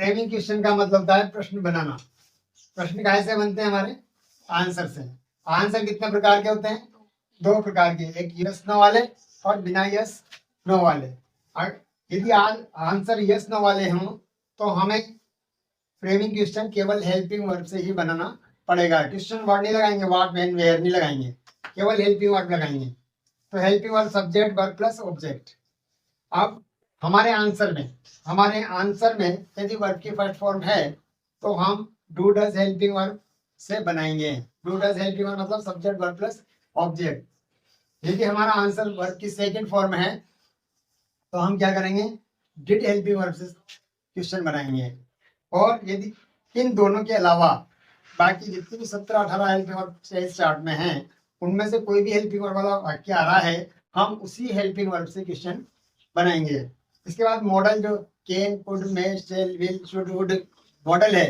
Framing question का मतलब होता है प्रश्न बनाना। प्रश्न कैसे बनते हैं हमारे? आंसर से। आंसर कितने प्रकार के होते हैं? दो प्रकार के, एक यस नो वाले और बिना यस नो वाले। यदि आंसर यस नो वाले हों तो हमें फ्रेमिंग क्वेश्चन केवल हेल्पिंग वर्ब से ही बनाना पड़ेगा। क्वेश्चन वर्ड नहीं लगाएंगे, व्हाट व्हेन वेयर नहीं लगाएंगे, केवल हेल्पिंग वर्ब लगाएंगे। तो helping verb subject verb plus object. अब हमारे आंसर में यदि वर्ब की फर्स्ट फॉर्म है तो हम डू डज हेल्पिंग वर्ब से बनाएंगे। डू डज हेल्पिंग वर्ब मतलब सब्जेक्ट वर्ब प्लस ऑब्जेक्ट। यदि हमारा आंसर वर्ब की सेकंड फॉर्म है तो हम क्या करेंगे? डिड हेल्पिंग वर्ब से क्वेश्चन बनाएंगे। और यदि इन दोनों के अलावा बाकी जितनी भी 17-18 हेल्पिंग वर्ब इस चार्ट में हैं उनमें से कोई भी हेल्पिंग वर्ब वाला वाक्य आ रहा है, हम उसी हेल्पिंग वर्ब से क्वेश्चन बनाएंगे। इसके बाद मॉडल जो can, could, may, shall, will, should, would model है,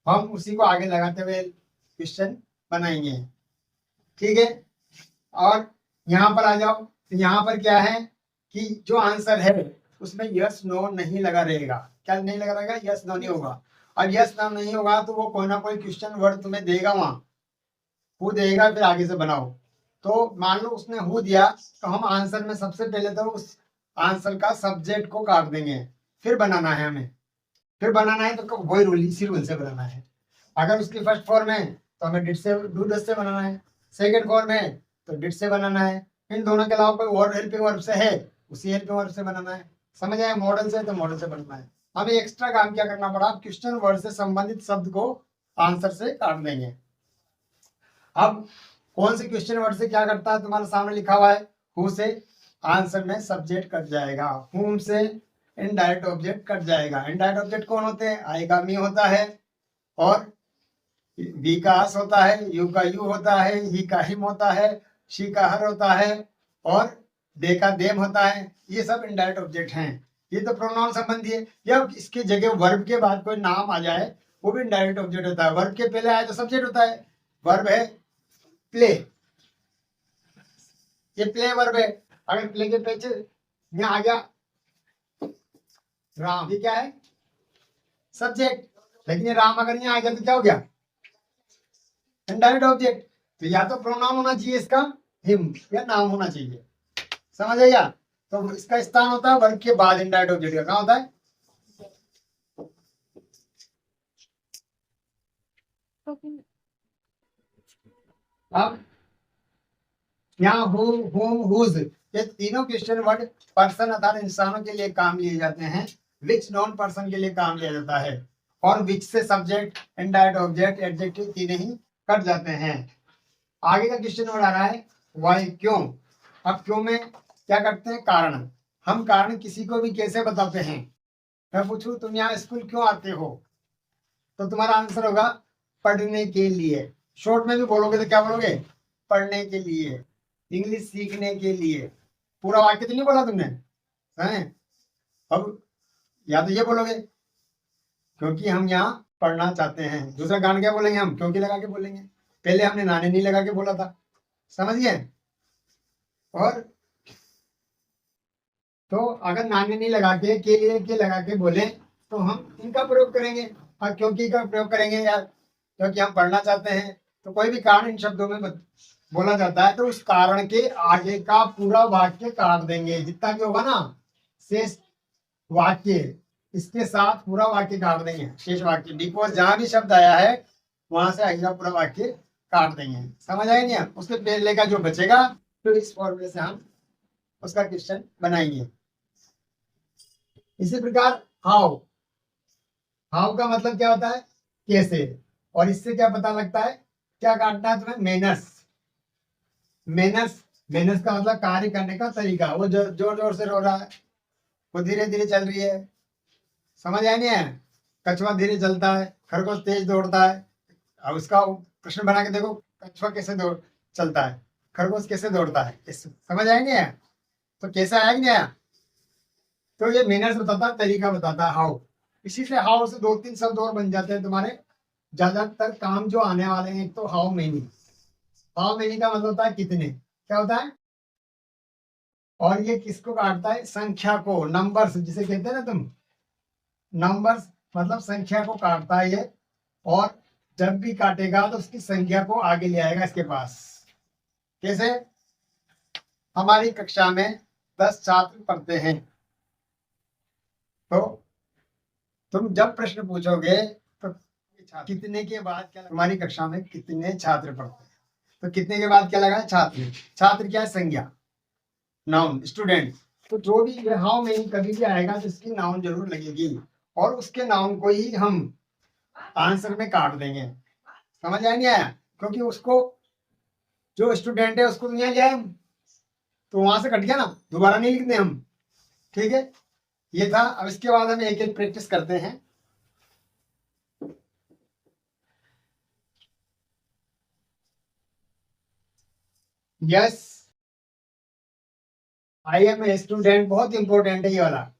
हम उसी को आगे लगाते हुए क्वेश्चन बनाएंगे। ठीक है। और यहाँ पर आ जाओ, यहाँ पर क्या है कि जो आंसर है उसमें यस नो नहीं लगा रहेगा। क्या नहीं लगा रहेगा? यस नो नहीं होगा। और यस नो नहीं होगा तो वो कोई ना कोई क्वेश्चन वर्ड तुम्हें देगा, वहां हु देगा, फिर आगे से बनाओ। तो मान लो उसने हु दिया तो हम आंसर में सबसे पहले तो उस आंसर का सब्जेक्ट को काट देंगे, फिर बनाना है हमें। फिर बनाना है तो वही रूल, इसी रूल से बनाना है। अगर उसकी फर्स्ट फॉर्म है तो हमें डिड से, डू डज से बनाना है। सेकंड फॉर्म है तो डिड से बनाना है। इन दोनों के अलावा कोई और हेल्पिंग वर्ब से है, उसी हेल्पिंग वर्ब से बनाना है। समझ आया? मॉडल से तो मॉडल से बनाना है। हमें एक्स्ट्रा काम क्या करना पड़ा? क्वेश्चन वर्ड से संबंधित शब्द को आंसर से काट देंगे। अब कौन से क्वेश्चन वर्ड से क्या करता है? तुम्हारे सामने लिखा हुआ है, हु से आंसर में सब्जेक्ट कट जाएगा, हुम से इनडायरेक्ट ऑब्जेक्ट कट जाएगा। इनडायरेक्ट ऑब्जेक्ट कौन होते हैं? आई का मी होता है, और वी का अस होता है, यू का यू होता है, ही का हिम होता है, शी का हर होता है, और दे का देम होता है। ये सब इनडायरेक्ट ऑब्जेक्ट हैं। ये तो प्रोनाउन संबंधी है। या इसके जगह वर्ब के बाद कोई नाम आ जाए वो भी इनडायरेक्ट ऑब्जेक्ट होता है। वर्ब के पहले आए तो सब्जेक्ट होता है। वर्ब है प्ले, ये प्ले वर्ब है। अगर प्ले के पीछे यहाँ आ गया राम, ये क्या है? सब्जेक्ट। लेकिन ये राम अगर यहाँ आ गया तो क्या हो गया? Indirect object. तो या तो प्रोनाउन होना चाहिए इसका हिम, या नाम होना चाहिए। समझ आया? तो इसका स्थान होता है वर्ब के बाद इनडायरेक्ट ऑब्जेक्ट का। कहाँ होता है? अब यहाँ हु, हुम, हुज, ये तीनों क्वेश्चन वर्ड पर्सन अर्थात इंसानों के लिए काम लिए जाते हैं। विच नॉन पर्सन के लिए काम लिया जाता है। और विच से सब्जेक्ट, इनडायरेक्ट ऑब्जेक्ट, एडजेक्टिव तीनों ही कट जाते हैं। आगे का क्वेश्चन वर्ड आ रहा है वाई, क्यों। अब क्यों में क्या करते हैं? कारण। हम कारण किसी को भी कैसे बताते हैं? मैं पूछूं तुम यहाँ स्कूल क्यों आते हो, तो तुम्हारा आंसर होगा पढ़ने के लिए। शॉर्ट में भी बोलोगे तो क्या बोलोगे? पढ़ने के लिए, इंग्लिश सीखने के लिए। पूरा वाक्य तो नहीं बोला तुमने है? अब या तो ये बोलोगे क्योंकि हम यहाँ पढ़ना चाहते हैं। दूसरा कारण क्या बोलेंगे? हम क्योंकि लगा के बोलेंगे। पहले हमने नाने नहीं लगा के बोला था, समझ गए? और तो अगर नाने नहीं लगा के लिए के लगा के बोले तो हम इनका प्रयोग करेंगे, और क्योंकि का प्रयोग करेंगे यार, क्योंकि हम पढ़ना चाहते हैं। तो कोई भी कारण इन शब्दों में बोला जाता है तो उस कारण के आगे का पूरा वाक्य काट देंगे, जितना भी होगा ना शेष वाक्य, इसके साथ पूरा वाक्य काट देंगे, शेष वाक्य। बिकॉज जहां भी शब्द आया है वहां से आगे का पूरा वाक्य काट देंगे। समझ आए नहीं? उसके पहले का जो बचेगा फिर इस फॉर्मूले से हम उसका क्वेश्चन बनाएंगे। इसी प्रकार हाउ, हाउ का मतलब क्या होता है? कैसे। और इससे क्या पता लगता है? क्या काटना है तुम्हें? मैनर्स। मैनर्स, मैनर्स का मतलब कार्य करने का तरीका। वो जोर जोर से रो रहा है, वो धीरे धीरे चल रही है। समझ आया नहीं है? कछुआ धीरे चलता है, खरगोश तेज दौड़ता है। अब उसका प्रश्न बना के देखो, कछुआ कैसे दौड़ चलता है, खरगोश कैसे दौड़ता है। समझ आएंगे? तो कैसे आया कि नहीं आया? तो ये मैनर्स बताता है, तरीका बताता है हाउ। इसी से हाउ से 2-3 शब्द और बन जाते हैं तुम्हारे। ज्यादातर काम जो आने वाले हैं, एक तो हाउ मेनी। हाउ मेनी का मतलब होता है कितने, क्या होता है? और ये किसको काटता है? संख्या को, नंबर्स जिसे कहते हैं ना तुम, नंबर्स मतलब संख्या को काटता है ये, और जब भी काटेगा तो उसकी संख्या को आगे ले आएगा इसके पास। कैसे? हमारी कक्षा में 10 छात्र पढ़ते हैं, तो तुम जब प्रश्न पूछोगे तो कितने के बाद क्या, हमारी कक्षा में कितने छात्र पढ़ते हैं, तो कितने के बाद क्या लगा? छात्र। छात्र क्या है? संज्ञा, नाउन, स्टूडेंट। तो जो भी हाउ में कभी भी आएगा तो इसकी नाउन जरूर लगेगी, और उसके नाउन को ही हम आंसर में काट देंगे। समझ आया नहीं आया? क्योंकि उसको जो स्टूडेंट है उसको यहाँ लिया हम, तो वहां से कट गया ना, दोबारा नहीं लिखते हम। ठीक है, ये था। अब इसके बाद हम एक एक प्रैक्टिस करते हैं। Yes, I am a student बहुत इंपॉर्टेंट है ये वाला।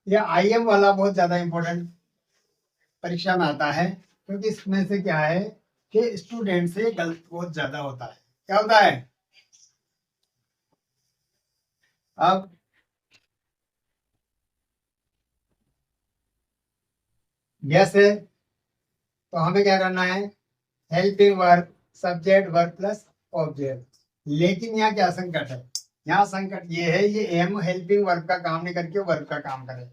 ये आई एम वाला बहुत ज्यादा इंपॉर्टेंट परीक्षा में आता है, क्योंकि इसमें से क्या है कि स्टूडेंट से गलत बहुत ज्यादा होता है। क्या होता है? अब यस है तो हमें क्या करना है? Helping verb, subject, verb plus object. लेकिन यहाँ क्या संकट है? यहाँ संकट ये है, ये एम हेल्पिंग वर्ब का काम नहीं करके वर्ब का काम करे।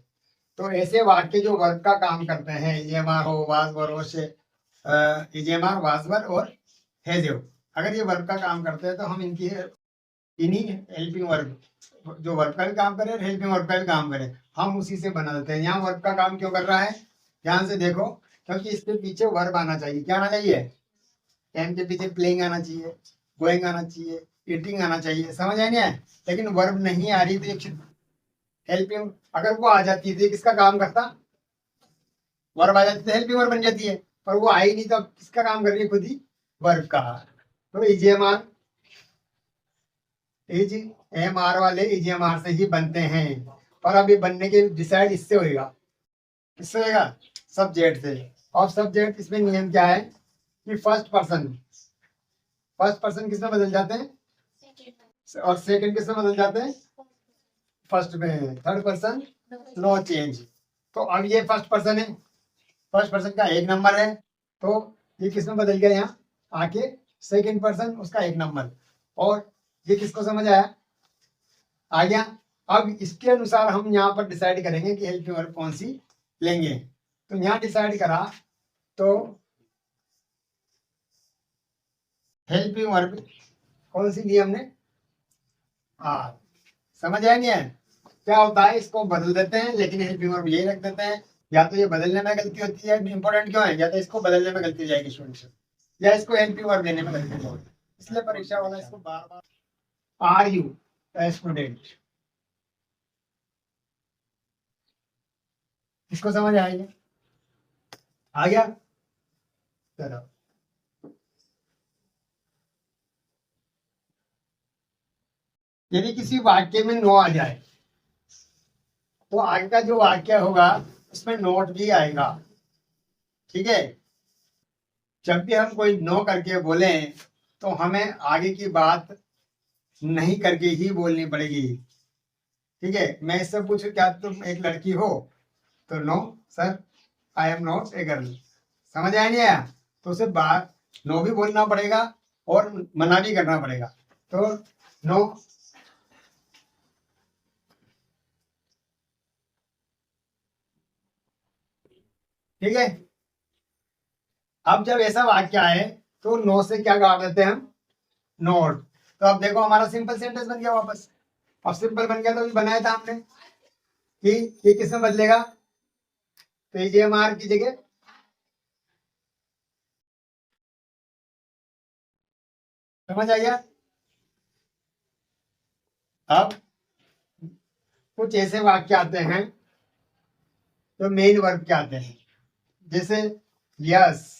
तो ऐसे वाक्य जो वर्ब का काम करते हैं, इजेमार हो, वाजवर हो, से इजेमार, वाजवर और हेजेव, अगर ये वर्ब का काम करते हैं तो हम इनकी इन्हीं हेल्पिंग वर्ब, जो वर्ब का भी काम करे और हेल्पिंग वर्ब का भी काम करे, हम उसी से बना देते हैं। यहाँ वर्ब का काम क्यों कर रहा है? ध्यान से देखो, क्योंकि इसके पीछे वर्ब आना चाहिए। क्या आना चाहिए? एम के पीछे प्लेइंग आना चाहिए, गोइंग आना चाहिए, ईटिंग आना चाहिए। समझ आए नहीं? लेकिन वर्ब नहीं आ रही तो हेल्पिंग, अगर वो आ जाती थी किसका काम करता? वर्ब आ जाती तो हेल्पिंग वर्ब बन जाती है, पर वो आई नहीं तो किसका काम कर रही है? खुद ही वर्ब का। तो इजेएमआर, इज एम आर वाले इजेएमआर से ही बनते हैं, और अभी बनने के डिसाइड इससे होगा। किससे होगा? सब्जेक्ट से। और सब्जेक्ट इसमें नियम क्या है कि फर्स्ट पर्सन किसमें बदल जाते हैं, और सेकंड किसमें बदल जाते हैं? फर्स्ट में। Third person no change. तो अब ये फर्स्ट पर्सन है, फर्स्ट पर्सन का एक नंबर है, तो ये किसमें बदल गया? यहाँ आके सेकंड पर्सन, उसका एक नंबर। और ये किसको समझ आया? आ गया। अब इसके अनुसार हम यहाँ पर डिसाइड करेंगे कि हेल्पिंग वर्ब कौन सी लेंगे। तो यहाँ डिसाइड करा तो हेल्पिंग वर्ब कौन सी ली हमने? आर। समझ आया नहीं है? क्या होता है, इसको बदल देते हैं लेकिन हेल्पिंग वर्ब यही रख देते हैं। या तो ये बदलने में गलती होती है, इंपॉर्टेंट क्यों है? या तो इसको बदलने में गलती हो जाएगी स्टूडेंट से, या इसको हेल्पिंग वर्ब देने में गलती हो जाएगी। इसलिए परीक्षा वाला इसको बार बार आर यू स्टूडेंट, इसको समझ आएगा? आ गया? चलो, यदि किसी वाक्य में नो आ जाए तो आगे का जो वाक्य होगा उसमें नोट भी आएगा। ठीक है, जब भी हम कोई नो करके बोले तो हमें आगे की बात नहीं करके ही बोलनी पड़ेगी। ठीक है, मैं इससे पूछूं क्या तुम एक लड़की हो, तो no sir, I am not a girl. समझ आया नहीं आया? तो उसे बात नो भी बोलना पड़ेगा और मना भी करना पड़ेगा। तो नो, ठीक है। अब जब ऐसा वाक्य आए तो नो से क्या काट देते हैं हम? नोट। तो अब देखो हमारा सिंपल सेंटेंस बन गया वापस। अब सिंपल बन गया तो अभी बनाया था हमने कि ये किसमें बदलेगा? तो ये जेएमआर की जगह समझ आ गया? अब कुछ ऐसे वाक्य आते हैं तो मेन वर्ब के आते हैं, जैसे यस,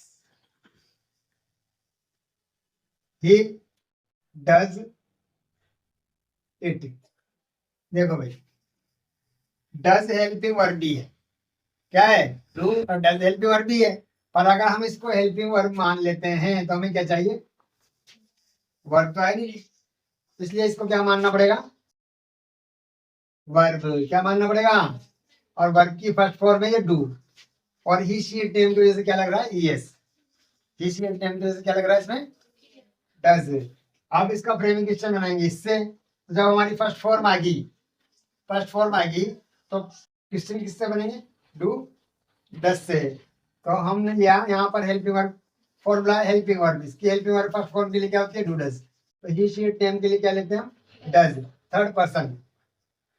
ही डज इट। देखो भाई, डज हेल्पिंग वर्ब भी है, क्या है? डू और डज हेल्पिंग वर्ब भी है। पर अगर हम इसको हेल्पिंग वर्ब मान लेते हैं तो हमें क्या चाहिए? वर्ब तो है नहीं, इसलिए इसको क्या मानना पड़ेगा? वर्ब। क्या मानना पड़ेगा? और वर्ब की फर्स्ट फॉर्म है ये डू, और ही शी टेम की वजह से क्या लग रहा है ईएस, ही शी टेम की वजह से क्या लग रहा है इसमें डज। अब इसका फ्रेमिंग क्वेश्चन बनाएंगे इससे, जब हमारी फर्स्ट फॉर्म आ गई, फर्स्ट फॉर्म आ गई तो क्वेश्चन किससे बनेंगे डू डज से। तो हमने लिया यहाँ पर helping verb formula helping verb, इसकी हेल्पिंग वर्ब फर्स्ट फॉर्म के लिए क्या होती है डू डज, तो ही शी टेम के लिए क्या लेते हैं हम डज थर्ड पर्सन।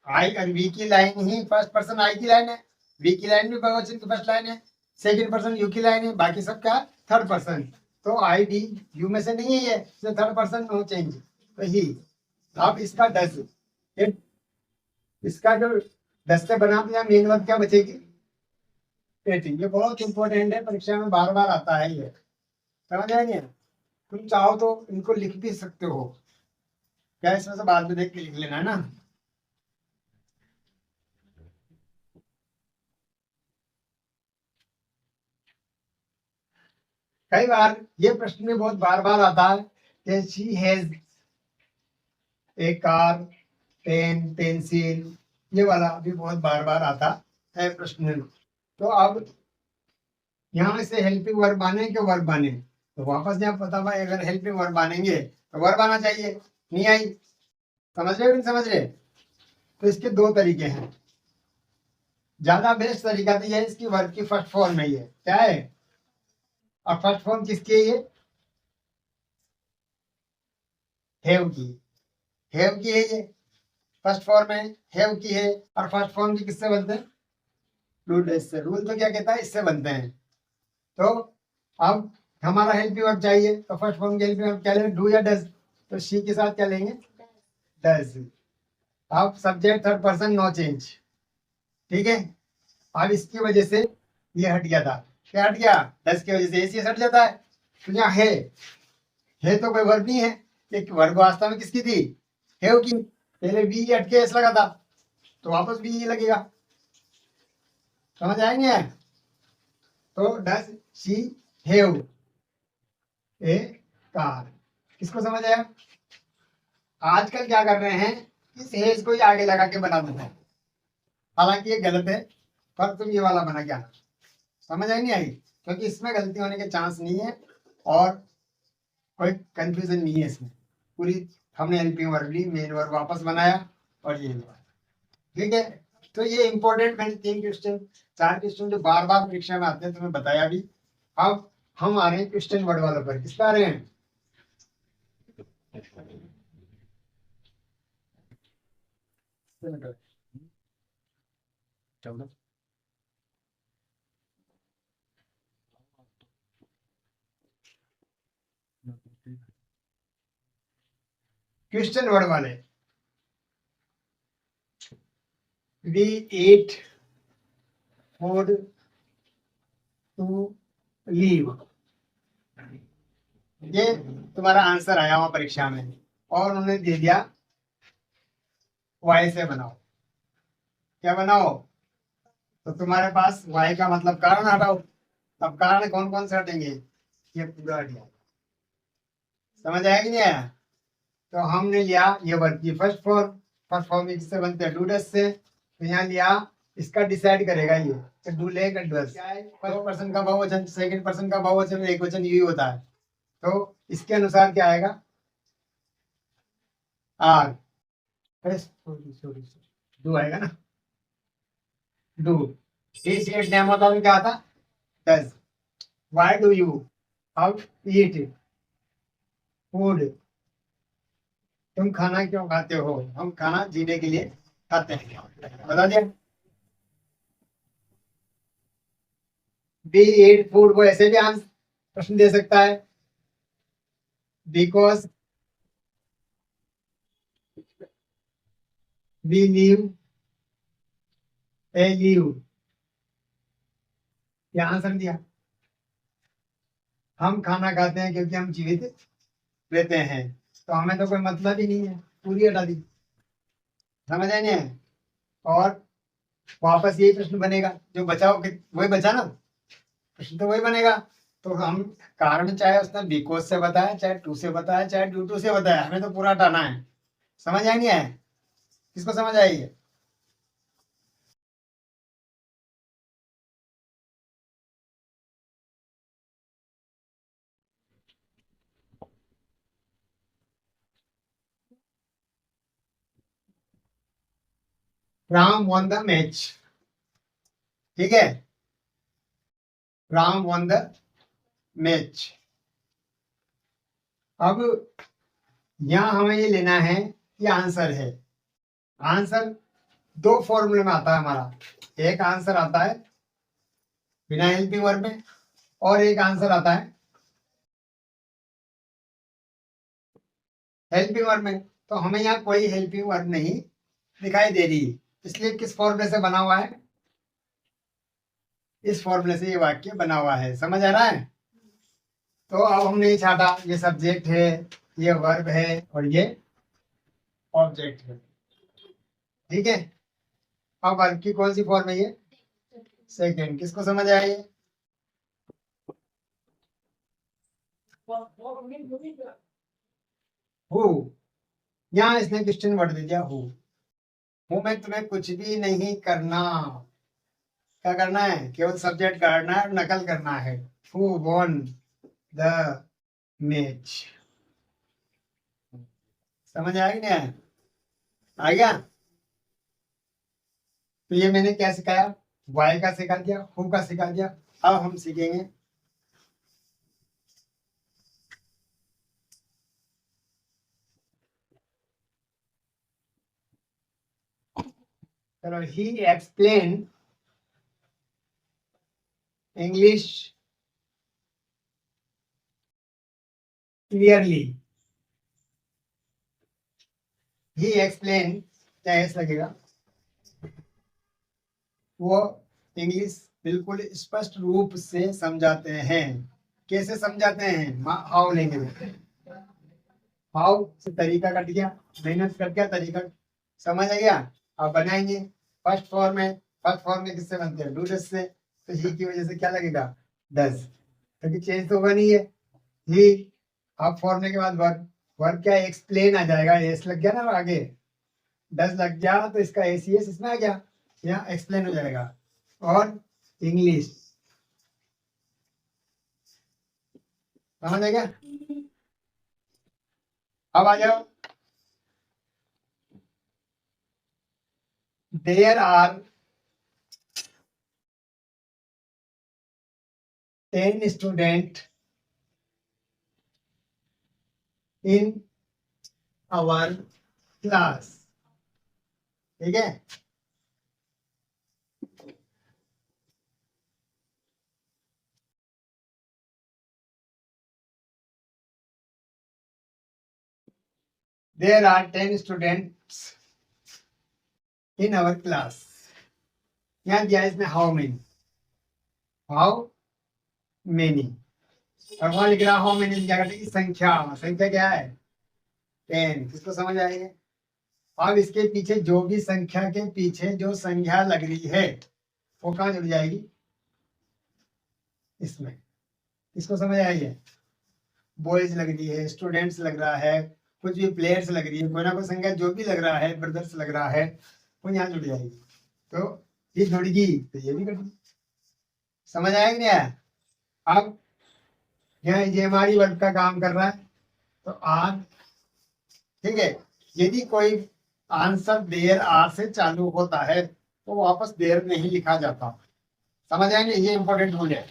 आई और वी की line he first person I की लाइन है, वी की लाइन भी बहुवचन की फर्स्ट लाइन है, सेकंड पर्सन यू की लाइन है, बाकी सब क्या थर्ड पर्सन। तो आई डी यू में से नहीं है ये थर्ड पर्सन नो चेंज, तो ही। अब इसका डज, इसका जो डज से बना दिया मेन वर्ब क्या बचेगी एटिंग। ये बहुत इंपॉर्टेंट है, परीक्षा में बार बार आता है ये, समझ आए नहीं? तुम चाहो तो इनको लिख भी सकते हो, क्या इसमें से बाद में देख के लिख लेना है ना। कई बार ये प्रश्न में बहुत बार बार आता है कि she has a car pen pencil, ये वाला भी बहुत बार बार आता है प्रश्न में। तो अब यहाँ से हेल्पिंग वर्ब आने के वर्ब बने, तो वापस यहाँ पता भाई अगर हेल्पिंग वर्ब बनेंगे तो वर्ब आना चाहिए, नहीं आई, समझ रहे हो नहीं समझ रहे? तो इसके दो तरीके हैं, ज्यादा बेस्ट तरीका तो यह है इसकी वर्ब की फर्स्ट फॉर्म है, ये क्या है और फर्स्ट फॉर्म किसकी है ये हैव की, हैव की है ये फर्स्ट फॉर्म है, हैव की है, और फर्स्ट फॉर्म की किससे बनते हैं डू डज से। रूल तो क्या कहता है इससे बनते हैं। तो अब हमारा हेल्पिंग वर्ब चाहिए तो फर्स्ट फॉर्म की हेल्पिंग वर्ब क्या लेंगे डू या डज, तो शी के साथ क्या लेंगे डज। अब subject third person no change, ठीक है। अब इसकी वजह से ये हट गया था, क्या हट गया डज की वजह से एसी हट जाता है, तो यहाँ है तो कोई वर्ब नहीं है, एक वर्ब वास्तव में किसकी थी हैव की, पहले वी हट के एस लगा था तो वापस भी ये लगेगा, समझ आएंगे? तो does she have a car, इसको समझ आया? आजकल क्या कर रहे हैं इस हेज को ही आगे लगा के बना देते हैं, हालांकि ये गलत है, पर तुम ये वाला बना क्या समझ आई नहीं आई, क्योंकि इसमें गलती होने के चांस नहीं है और कोई कंफ्यूजन नहीं है इसमें, पूरी हमने हेल्पिंग वर्ब ली मेन वर्ब वापस बनाया और ये हुआ, ठीक है। तो ये इंपॉर्टेंट मैंने 3 क्वेश्चन 4 क्वेश्चन जो बार बार परीक्षा में आते हैं तुम्हें बताया भी। अब हम आ रहे हैं क्वेश्चन वर्ड वालों पर, किस पे आ रहे हैं क्वेश्चन वर्ड वाले। We ate food to live, ये तुम्हारा आंसर आया वहां परीक्षा में और उन्होंने दे दिया वाई से बनाओ, क्या बनाओ, तो तुम्हारे पास वाई का मतलब कारण हटाओ। अब कारण कौन कौन से हटेंगे ये पूरा हट गया, समझ आया कि नहीं आया? तो हमने लिया ये वर्ब की फर्स्ट फॉर्म, फर्स्ट फॉर्म किससे बनते हैं डू डज से, तो यहाँ लिया इसका डिसाइड करेगा ये कि डू लेगा डज, फर्स्ट पर्सन का बहुवचन सेकंड पर्सन का बहुवचन एक वचन यही होता है, तो इसके अनुसार क्या आएगा आर, डू आएगा ना, डू नेम होता है क्या था डज, व्हाई डू यू अब ईट फूड, तुम खाना क्यों खाते हो, हम खाना जीने के लिए खाते हैं, बता दिया। बी ईट फूड को ऐसे भी आंसर प्रश्न दे सकता है because we live a live, क्या आंसर दिया हम खाना खाते हैं क्योंकि हम जीवित रहते हैं, तो हमें तो कोई मतलब ही नहीं है, पूरी हटा दी, समझ आए नहीं? और वापस यही प्रश्न बनेगा जो बचा हो वही बचा ना, प्रश्न तो वही बनेगा। तो हम कारण चाहे उसने बिकॉज से बताया चाहे टू से बताया चाहे ड्यू टू से बताया, हमें तो पूरा हटाना है, समझ आए नहीं है? किसको समझ आएगी? राम वॉन द मैच, ठीक है, राम वॉन द मैच। अब यहां हमें ये लेना है, ये आंसर है। आंसर दो फॉर्मूले में आता है हमारा, एक आंसर आता है बिना हेल्पिंग वर्ब में, और एक आंसर आता है हेल्पिंग वर्ब में। तो हमें यहाँ कोई हेल्पिंग वर्ब नहीं दिखाई दे रही, इसलिए किस फॉर्मूले से बना हुआ है, इस फॉर्मूले से ये वाक्य बना हुआ है। समझ आ रहा है? तो अब हमने ये छाटा, ये सब्जेक्ट है, ये वर्ब है, और ये ऑब्जेक्ट है, ठीक है। अब वर्ब की कौन सी फॉर्म है? ये सेकंड। किसको समझ आया ये? हु, यहाँ इसने क्वेश्चन वर्ड दे दिया हु। हूं में तुम्हें कुछ भी नहीं करना। क्या करना है? केवल सब्जेक्ट काटना है और नकल करना है। Who won the match. समझ आया कि नहीं आया? आ गया? तो ये मैंने क्या सिखाया? वाई का सिखा दिया, हु का सिखा दिया। अब हम सीखेंगे चलो, ही एक्सप्लेन इंग्लिश क्लियरली। ही एक्सप्लेन, क्या एस लगेगा? वो इंग्लिश बिल्कुल स्पष्ट रूप से समझाते हैं। कैसे समझाते हैं? हाउ लेंगे, हाउ से तरीका कट गया, मेहनत कट गया, तरीका समझ आ गया। अब बनाएंगे फर्स्ट फॉर्म में। फर्स्ट फॉर्म में किससे बनते हैं? डू डस से। तो ही की वजह से क्या लगेगा? डस, क्योंकि चेंज तो होगा नहीं है। ही, अब फॉर्म के बाद वर्ब, वर्ब क्या एक्सप्लेन आ जाएगा, एस लग गया ना आगे, डस लग गया तो इसका एसीएस इसमें आ गया, यहाँ एक्सप्लेन हो जाएगा। और इंग्लिश, समझ आ गया? अब आ जाओ, there are 10 student in our class, ठीक है। There are 10 students in our class. यहाँ दिया इसमें हाउ मेनी, हाउ मेनी, और वहां लिख रहा हाउ मेनी क्या करते हैं? संख्या, संख्या क्या है? 10। किसको समझ आएगी? अब इसके पीछे जो भी संख्या के पीछे जो संख्या लग रही है वो कहाँ जुड़ जाएगी? इसमें। इसको समझ आई है? बॉयज लग रही है, स्टूडेंट्स लग रहा है, कुछ भी प्लेयर्स लग रही है, कोई ना कोई संख्या जो भी लग रहा है, ब्रदर्स लग रहा है, वो यहाँ जुड़ जाएगी। तो ये जुड़गी तो ये भी कटेगी। समझ आया कि नहीं आया? अब यहाँ ये हमारी वर्ड का काम कर रहा है, तो आर, ठीक है। यदि कोई आंसर देर आर से चालू होता है तो वापस देर नहीं लिखा जाता। समझ आएंगे? ये इंपॉर्टेंट रूल है।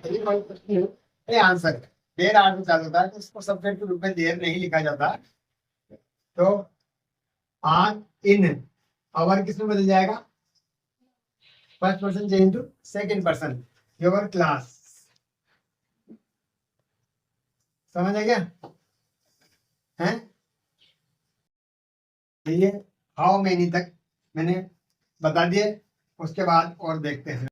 यदि कोई प्रश्न आंसर देर आर से चालू होता है तो उसको सब्जेक्ट के रूप में देर नहीं लिखा जाता। तो आर इन आवर किस में बदल जाएगा? First person change to second person, your class. समझ आ गया? है ये हाउ मेनी तक मैंने बता दिए, उसके बाद और देखते हैं।